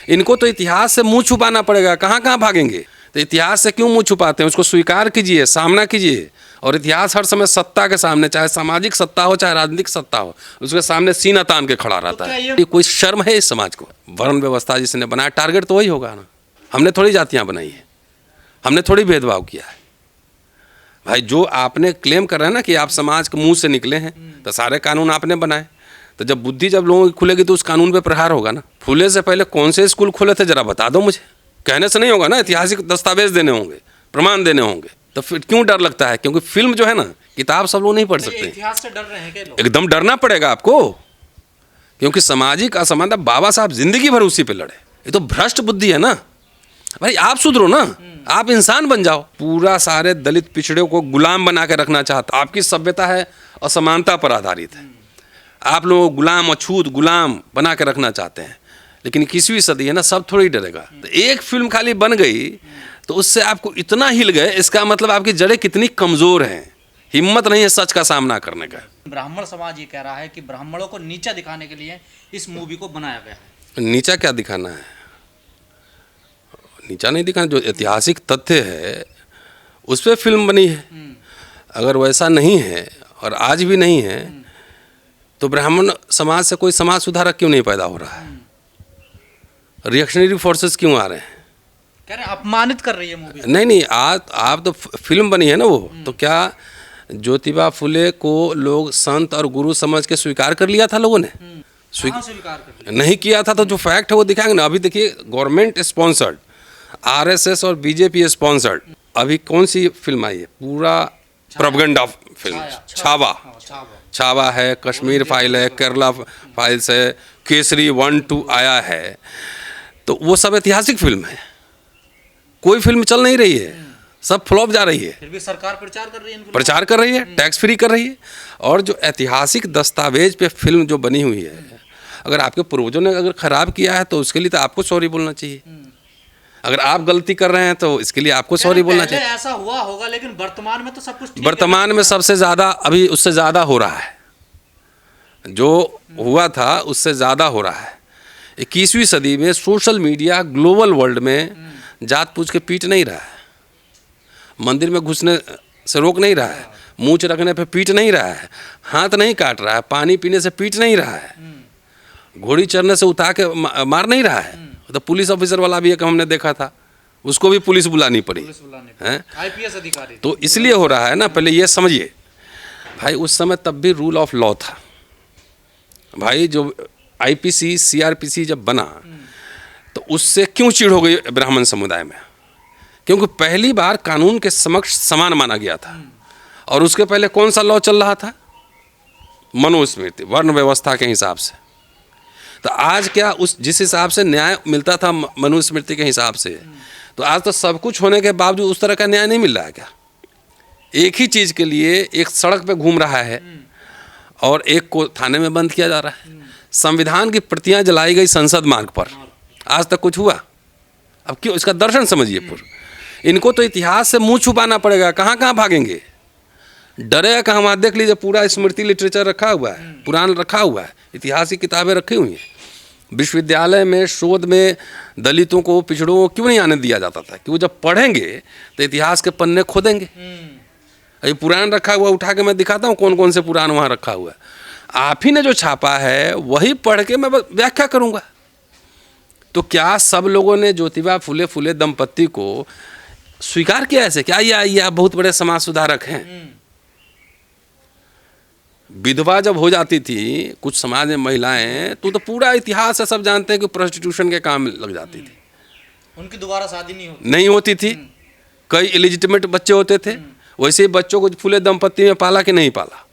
इनको तो इतिहास से मुंह छुपाना पड़ेगा, कहाँ कहाँ भागेंगे। तो इतिहास से क्यों मुंह छुपाते हैं, उसको स्वीकार कीजिए, सामना कीजिए। और इतिहास हर समय सत्ता के सामने, चाहे सामाजिक सत्ता हो चाहे राजनीतिक सत्ता हो, उसके सामने सीना तान के खड़ा रहता है। ये कोई शर्म है इस समाज को? वर्ण व्यवस्था जिसने बनाया, टारगेट तो वही होगा ना। हमने थोड़ी जातियाँ बनाई है, हमने थोड़ी भेदभाव किया है। भाई जो आपने क्लेम कर रहे हैं ना कि आप समाज के मुंह से निकले हैं, तो सारे कानून आपने बनाए। तो जब बुद्धि जब लोगों की खुलेगी तो उस कानून पे प्रहार होगा ना। फूले से पहले कौन से स्कूल खुले थे जरा बता दो मुझे। कहने से नहीं होगा ना, ऐतिहासिक दस्तावेज देने होंगे, प्रमाण देने होंगे। तो फिर क्यों डर लगता है? क्योंकि फिल्म जो है ना, किताब सब लोग नहीं पढ़ सकते। इतिहास से डर रहे हैं क्या लोग? एकदम डरना पड़ेगा आपको, क्योंकि सामाजिक असमानता, बाबा साहब जिंदगी भर उसी पे लड़े। ये तो भ्रष्ट बुद्धि है ना। भाई आप सुधरो ना, आप इंसान बन जाओ। पूरा सारे दलित पिछड़े को गुलाम बना के रखना चाहता। आपकी सभ्यता है असमानता पर आधारित है। आप लोग गुलाम, अछूत गुलाम बना के रखना चाहते हैं। लेकिन 21वीं सदी है ना, सब थोड़ी डरेगा। तो एक फिल्म खाली बन गई तो उससे आपको इतना हिल गए, इसका मतलब आपकी जड़ें कितनी कमजोर हैं, हिम्मत नहीं है सच का सामना करने का। ब्राह्मण समाज ये कह रहा है कि ब्राह्मणों को नीचा दिखाने के लिए इस मूवी को बनाया गया है। नीचा क्या दिखाना है? नीचा नहीं दिखाना, जो ऐतिहासिक तथ्य है उस पर फिल्म बनी है। अगर वैसा नहीं है और आज भी नहीं है तो ब्राह्मण समाज से कोई समाज सुधारक क्यों नहीं पैदा हो रहा है? रिएक्शनरी फोर्सेस क्यों आ रहे हैं? कह रहे हैं अपमानित कर रही है मूवी। नहीं, आप तो फिल्म बनी है ना वो, तो क्या ज्योतिबा फुले को लोग संत और गुरु समझ के स्वीकार कर लिया था लोगों ने? स्वीकार कर नहीं किया था। तो जो फैक्ट है वो दिखाएंगे ना। अभी देखिए, गवर्नमेंट स्पॉन्सर्ड, आरएसएस और बीजेपी स्पॉन्सर्ड अभी कौन सी फिल्म आई है? पूरा प्रोपेगेंडा फिल्म। छावा है, कश्मीर फाइल है, केरला फाइल्स है, केसरी 1, 2 आया है। तो वो सब ऐतिहासिक फिल्म है। कोई फिल्म चल नहीं रही है, सब फ्लॉप जा रही है। फिर भी सरकार प्रचार कर रही है, प्रचार कर रही है, टैक्स फ्री कर रही है। और जो ऐतिहासिक दस्तावेज पे फिल्म जो बनी हुई है, अगर आपके पूर्वजों ने अगर खराब किया है तो उसके लिए तो आपको सॉरी बोलना चाहिए। अगर आप गलती कर रहे हैं तो इसके लिए आपको सॉरी बोलना चाहिए। ऐसा हुआ होगा, लेकिन वर्तमान में तो सब कुछ वर्तमान में सबसे ज़्यादा, अभी उससे ज़्यादा हो रहा है। जो हुआ था उससे ज़्यादा हो रहा है। 21वीं सदी में सोशल मीडिया ग्लोबल वर्ल्ड में जात पूछ के पीट नहीं रहा है, मंदिर में घुसने से रोक नहीं रहा है, मूंछ रखने पे पीट नहीं रहा है, हाथ नहीं काट रहा है, पानी पीने से पीट नहीं रहा है, घोड़ी चढ़ने से उतार के मार नहीं रहा है। तो पुलिस ऑफिसर वाला भी एक हमने देखा था, उसको भी पुलिस बुलानी पड़ी है, आईपीएस अधिकारी। तो इसलिए हो रहा है ना। पहले ये समझिए भाई, उस समय तब भी रूल ऑफ लॉ था भाई। जो आईपीसी सीआरपीसी जब बना तो उससे क्यों चिढ़ हो गई ब्राह्मण समुदाय में? क्योंकि पहली बार कानून के समक्ष समान माना गया था। और उसके पहले कौन सा लॉ चल रहा था? मनुस्मृति, वर्ण व्यवस्था के हिसाब से। तो आज क्या उस जिस हिसाब से न्याय मिलता था मनुस्मृति के हिसाब से, तो आज तो सब कुछ होने के बावजूद उस तरह का न्याय नहीं मिल रहा है क्या? एक ही चीज़ के लिए एक सड़क पे घूम रहा है और एक को थाने में बंद किया जा रहा है। संविधान की प्रतियां जलाई गई संसद मार्ग पर, आज तक कुछ हुआ? अब क्यों? इसका दर्शन समझिए पूरा। इनको तो इतिहास से मुंह छुपाना पड़ेगा, कहाँ कहाँ भागेंगे? डरेगा कहाँ? वहाँ देख लीजिए, पूरा स्मृति लिटरेचर रखा हुआ है, पुराण रखा हुआ है, इतिहास की किताबें रखी हुई हैं। विश्वविद्यालय में शोध में दलितों को, पिछड़ों को क्यों नहीं आने दिया जाता था? कि वो जब पढ़ेंगे तो इतिहास के पन्ने खोदेंगे। अभी पुराण रखा हुआ, उठा के मैं दिखाता हूँ कौन कौन से पुराण वहाँ रखा हुआ है। आप ही ने जो छापा है वही पढ़ के मैं व्याख्या करूँगा। तो क्या सब लोगों ने ज्योतिबा फुले दंपत्ति को स्वीकार किया ऐसे? क्या ये आप बहुत बड़े समाज सुधारक हैं? विधवा जब हो जाती थी कुछ समाज में महिलाएं, तो पूरा इतिहास है, सब जानते हैं कि प्रोस्टिट्यूशन के काम लग जाती थी। उनकी दोबारा शादी नहीं होती थी। कई इलिजिटिमेट बच्चे होते थे। वैसे ही बच्चों को फुले दंपत्ति में पाला कि नहीं पाला?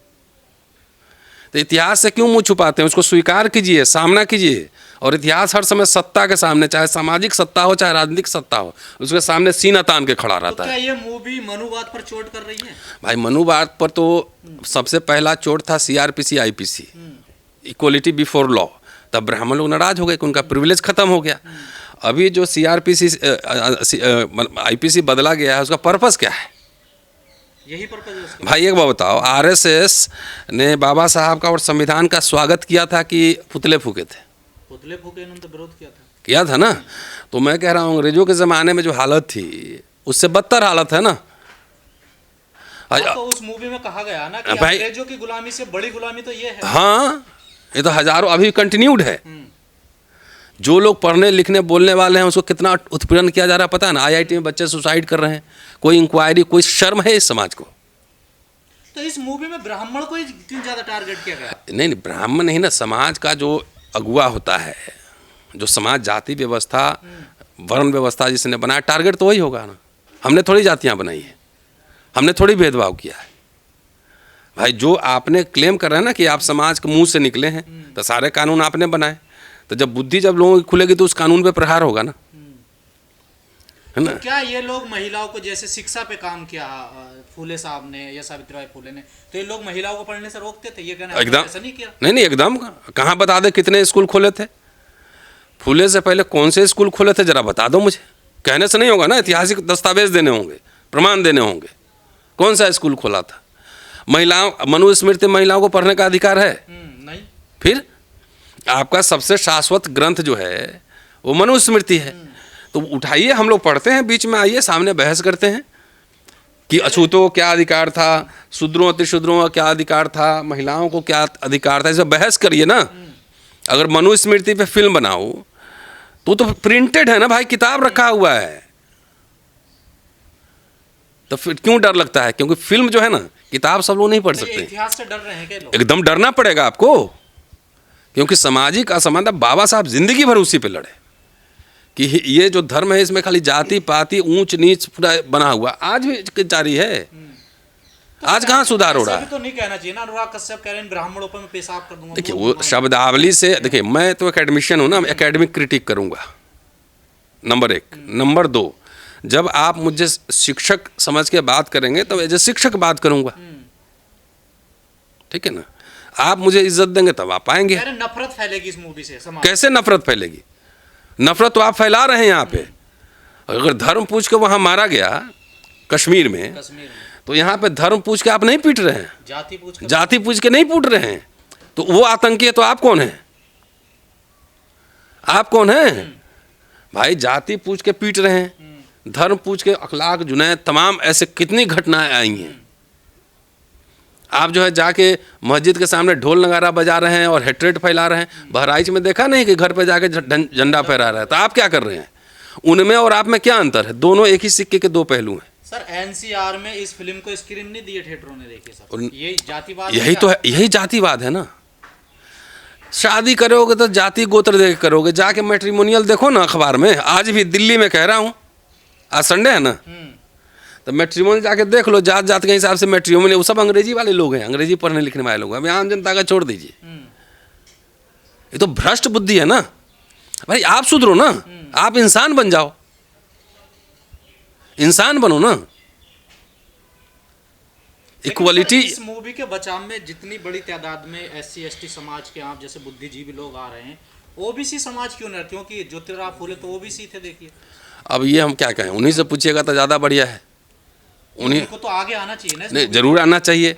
तो इतिहास से क्यों मुंह छुपाते हैं? उसको स्वीकार कीजिए, सामना कीजिए। और इतिहास हर समय सत्ता के सामने, चाहे सामाजिक सत्ता हो चाहे राजनीतिक सत्ता हो, उसके सामने सीना तान के खड़ा रहता है। क्या ये मूवी मनुवाद पर चोट कर रही है? भाई मनुवाद पर तो सबसे पहला चोट था CrPC IPC, equality before law. तब ब्राह्मण लोग नाराज हो गए कि उनका प्रिविलेज खत्म हो गया। अभी जो सीआरपीसी आईपीसी बदला गया है, उसका पर्पस क्या है? यही पर्पस है भाई। एक बात बताओ, आरएसएस ने बाबा साहब का और संविधान का स्वागत किया था कि पुतले फूके थे? पुतले फूके, इन्होंने तो विरोध किया था। किया था ना। तो मैं कह रहा हूँ अंग्रेजों के ज़माने में जो हालत थी उससे बदतर हालत है ना। तो उस मूवी में कहा गया ना कि भाई अंग्रेजों की गुलामी से बड़ी गुलामी तो ये है। हाँ, ये तो हजारों अभी कंटिन्यूड है। जो लोग पढ़ने लिखने बोलने वाले हैं उसको कितना उत्पीड़न किया जा रहा है पता है ना। आईआईटी में बच्चे सुसाइड कर रहे हैं, कोई इंक्वायरी, कोई शर्म है इस समाज को। तो इस मूवी में ब्राह्मण को ही इतनी ज्यादा टारगेट किया गया। नहीं नहीं, ब्राह्मण नहीं ना, समाज का जो अगुआ होता है, जो समाज जाति व्यवस्था वर्ण व्यवस्था जिसने बनाया, टारगेट तो वही होगा ना। हमने थोड़ी जातियाँ बनाई है, हमने थोड़ी भेदभाव किया है भाई। जो आपने क्लेम कर रहे हैं ना कि आप समाज के मुंह से निकले हैं, तो सारे कानून आपने बनाए, तो जब बुद्धि जब लोगों की खुलेगी तो उस कानून पे प्रहार होगा ना, है ना। तो क्या ये लोग महिलाओं को जैसे शिक्षा पे काम किया फूले साहब ने या सावित्रीबाई फूले ने, तो ये लोग महिलाओं को पढ़ने से रोकते थे? ये कहना एकदम ऐसा नहीं किया। नहीं, एकदम। कहाँ बता दे कितने स्कूल खोले थे फूले से पहले, कौन से स्कूल खोले थे जरा बता दो मुझे। कहने से नहीं होगा ना, ऐतिहासिक दस्तावेज देने होंगे, प्रमाण देने होंगे। कौन सा स्कूल खोला था? महिलाओं, मनुस्मृति महिलाओं को पढ़ने का अधिकार है? नहीं। फिर आपका सबसे शाश्वत ग्रंथ जो है वो मनुस्मृति है। तो उठाइए, हम लोग पढ़ते हैं, बीच में आइए, सामने बहस करते हैं कि अछूतों को क्या अधिकार था, शूद्रों अतिशूद्रों का क्या अधिकार था, महिलाओं को क्या अधिकार था, इसे बहस करिए ना। अगर मनुस्मृति पे फिल्म बनाओ तो प्रिंटेड है ना भाई, किताब रखा हुआ है, तो फिर क्यों डर लगता है? क्योंकि फिल्म जो है ना, किताब सब लोग नहीं पढ़ सकते। इतिहास से डर रहे हैं क्या लोग? एकदम डरना पड़ेगा आपको, क्योंकि सामाजिक असमानता, बाबा साहब जिंदगी भर उसी पे लड़े कि ये जो धर्म है इसमें खाली जाति पाति ऊंच नीच पूरा बना हुआ, आज भी जारी है। तो आज कहाँ सुधार हो रहा है? तो नहीं कहना चाहिए ना, अनुराग कश्यप कह रहे हैं ब्राह्मणों पर मैं पेशाब कर दूंगा। देखिए वो शब्दावली से, देखिए मैं तो एकेडमिशियन हूँ ना, एकेडमिक क्रिटिक करूँगा, नंबर 1। नंबर 2, जब आप मुझे शिक्षक समझ के बात करेंगे तो एज ए शिक्षक बात करूँगा, ठीक है ना। आप मुझे इज्जत देंगे तब आप आएंगे। नफरत फैलेगी इस मूवी से समाज। कैसे नफरत फैलेगी? नफरत तो आप फैला रहे हैं यहाँ पे। अगर धर्म पूछ के वहाँ मारा गया कश्मीर में, तो यहाँ पे धर्म पूछ के आप नहीं पीट रहे हैं, जाति पूछ के नहीं पीट रहे हैं, तो वो आतंकी है। तो आप कौन हैं? आप कौन हैं भाई? जाति पूछ के पीट रहे हैं, धर्म पूछ के अखलाक जुनैद तमाम ऐसे कितनी घटनाएं आई हैं। आप जो है जाके मस्जिद के सामने ढोल नगारा बजा रहे हैं और हेट्रेट फैला रहे हैं। बहराइच में देखा नहीं कि घर पे जाके झंडा फहरा रहा है? तो आप क्या कर रहे हैं? उनमें और आप में क्या अंतर है? दोनों एक ही सिक्के के दो पहलू हैं। सर एनसीआर में इस फिल्म को स्क्रीन नहीं दिए थिएटरों ने, देखिए सर, ये जातिवाद, यही तो है, यही जातिवाद है ना। शादी करोगे तो जाति गोत्र देख करोगे, जाके मैट्रिमोनियल देखो ना अखबार में। आज भी दिल्ली में कह रहा हूँ, आज संडे है ना, तो मैट्रिमोनियल जाके देख लो, जात जात के हिसाब से मैट्रिमोनियल। वो सब अंग्रेजी वाले लोग हैं, अंग्रेजी पढ़ने लिखने वाले लोग हैं। अभी आम जनता का छोड़ दीजिए, ये तो भ्रष्ट बुद्धि है ना भाई। आप सुधरो ना, आप इंसान बन जाओ, इंसान बनो ना। इक्वलिटी। इस मूवी के बचाव में जितनी बड़ी तादाद में एससी एसटी समाज के आप जैसे बुद्धिजीवी लोग आ रहे हैं, ओबीसी समाज क्यों नहीं? क्योंकि ज्योतिराव फूले तो ओबीसी थे, देखिए। अब ये हम क्या कहें, उन्हीं से पूछिएगा तो ज़्यादा बढ़िया है। उन्हीं को तो आगे आना चाहिए ना। नहीं, जरूर आना चाहिए।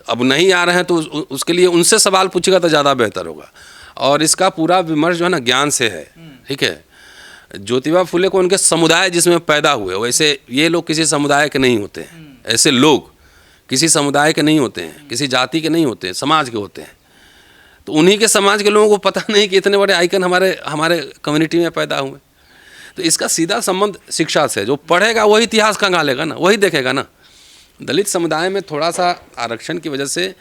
अब नहीं आ रहे हैं तो उसके लिए उनसे सवाल पूछेगा तो ज़्यादा बेहतर होगा। और इसका पूरा विमर्श जो है ना ज्ञान से है, ठीक है। ज्योतिबा फूले को उनके समुदाय जिसमें पैदा हुए, वैसे ये लोग किसी समुदाय के नहीं होते हैं। ऐसे लोग किसी समुदाय के नहीं होते हैं, किसी जाति के नहीं होते हैं, समाज के होते हैं। तो उन्हीं के समाज के लोगों को पता नहीं कि इतने बड़े आइकन हमारे कम्युनिटी में पैदा हुए। तो इसका सीधा संबंध शिक्षा से। जो पढ़ेगा वही इतिहास खंगालेगा ना, वही देखेगा ना। दलित समुदाय में थोड़ा सा आरक्षण की वजह से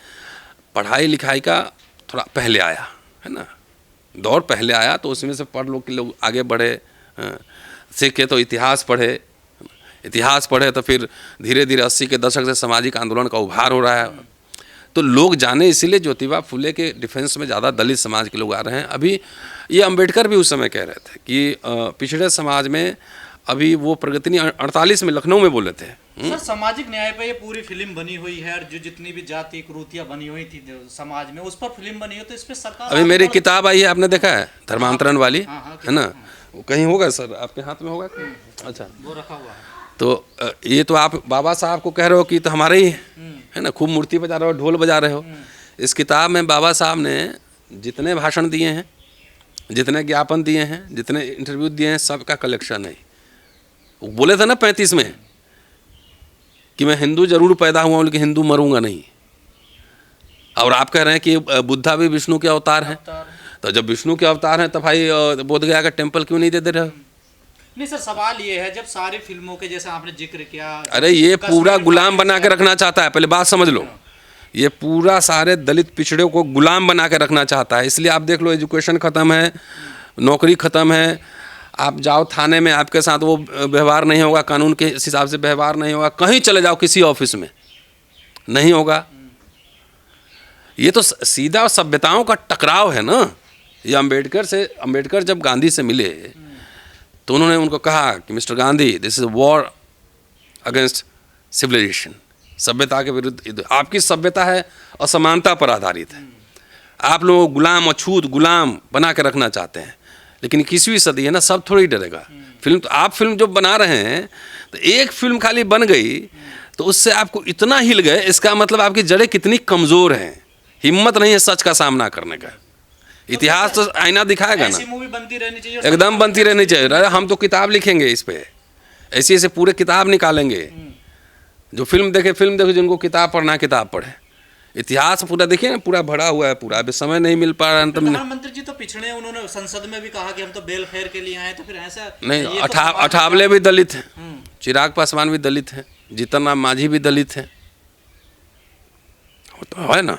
पढ़ाई लिखाई का थोड़ा पहले आया है ना, दौर पहले आया, तो उसमें से पढ़ लो कि लोग आगे बढ़े, सीखे तो इतिहास पढ़े तो फिर धीरे धीरे 80 के दशक से सामाजिक आंदोलन का उभार हो रहा है। तो लोग जाने, इसीलिए ज्योतिबा फूले के डिफेंस में ज़्यादा दलित समाज के लोग आ रहे हैं। अभी ये अंबेडकर भी उस समय कह रहे थे कि पिछड़े समाज में अभी वो प्रगति नहीं, 48 में लखनऊ में बोले थे। सर सामाजिक न्याय पे ये पूरी फिल्म बनी हुई है, और जो जितनी भी जाति कुरीतियां बनी हुई थी समाज में, उस पर फिल्म बनी हुई, तो इस पे सरकार। अभी मेरी किताब आई है, आपने देखा है, धर्मांतरण वाली, है ना, वो कहीं होगा सर, आपके हाथ में होगा? अच्छा, वो रखा हुआ है। तो ये तो आप बाबा साहब को कह रहे हो कि तो हमारे ही है ना, खूब मूर्ति बजा रहे हो, ढोल बजा रहे हो। इस किताब में बाबा साहब ने जितने भाषण दिए हैं जितने ज्ञापन दिए हैं, जितने इंटरव्यू दिए हैं, सबका कलेक्शन है। वो बोले थे ना 35 में कि मैं हिंदू जरूर पैदा हुआ हूँ लेकिन हिंदू मरूंगा नहीं। और आप कह रहे हैं कि बुद्धा भी विष्णु के अवतार हैं। तो जब विष्णु के अवतार हैं तो भाई बोधगया का टेम्पल क्यों नहीं दे रहे हो? नहीं सर, सवाल ये है, जब सारी फिल्मों के जैसे आपने जिक्र किया, अरे ये पूरा गुलाम बना के रखना चाहता है, पहले बात समझ लो। ये पूरा सारे दलित पिछड़े को गुलाम बना के रखना चाहता है। इसलिए आप देख लो, एजुकेशन ख़त्म है, नौकरी ख़त्म है, आप जाओ थाने में आपके साथ वो व्यवहार नहीं होगा, कानून के हिसाब से व्यवहार नहीं होगा। कहीं चले जाओ किसी ऑफिस में नहीं होगा। ये तो सीधा सभ्यताओं का टकराव है ना। ये अंबेडकर जब गांधी से मिले तो उन्होंने उनको कहा कि mister Gandhi, this is war against civilisation, सभ्यता के विरुद्ध। आपकी सभ्यता है असमानता पर आधारित है। आप लोग गुलाम, अछूत गुलाम बना के रखना चाहते हैं। लेकिन 21वीं सदी है ना, सब थोड़ी डरेगा। फिल्म तो आप फिल्म जो बना रहे हैं, तो एक फिल्म खाली बन गई तो उससे आपको इतना हिल गए, इसका मतलब आपकी जड़ें कितनी कमज़ोर हैं। हिम्मत नहीं है सच का सामना करने का। इतिहास तो आईना दिखाएगा ना। ऐसी मूवी बनती रहनी चाहिए, एकदम बनती रहनी चाहिए। अरे हम तो किताब लिखेंगे इस पे, ऐसे ऐसे पूरे किताब निकालेंगे। जो फिल्म देखे जिनको किताब पढ़ना किताब पढ़े। इतिहास पूरा देखिए ना, पूरा भरा हुआ है पूरा। अभी समय नहीं मिल पा रहा है। प्रधानमंत्री जी तो पिछड़े, उन्होंने संसद में भी कहा कि हम तो बेल खैर के लिए आए, तो फिर ऐसा नहीं। अठावले भी दलित हैं, चिराग पासवान भी दलित हैं, जीतन राम मांझी भी दलित हैं। तो है ना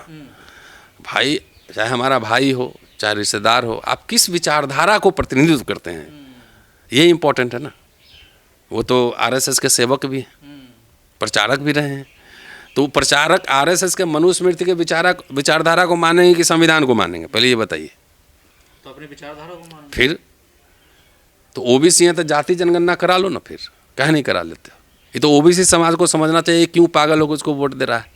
भाई, चाहे हमारा भाई हो चाहे रिश्तेदार हो, आप किस विचारधारा को प्रतिनिधित्व करते हैं, ये इम्पोर्टेंट है ना। वो तो आरएसएस के सेवक भी हैं, प्रचारक भी रहे हैं। तो प्रचारक आरएसएस के मनुस्मृति के विचारधारा को मानेंगे कि संविधान को मानेंगे, पहले ये बताइए। तो अपनी विचारधारा को मानेंगे। फिर तो ओबीसी हैं तो जाति जनगणना करा लो ना, फिर कह नहीं करा लेते हो। ये तो ओबीसी समाज को समझना चाहिए क्यों पागल होकर उसको वोट दे रहा है।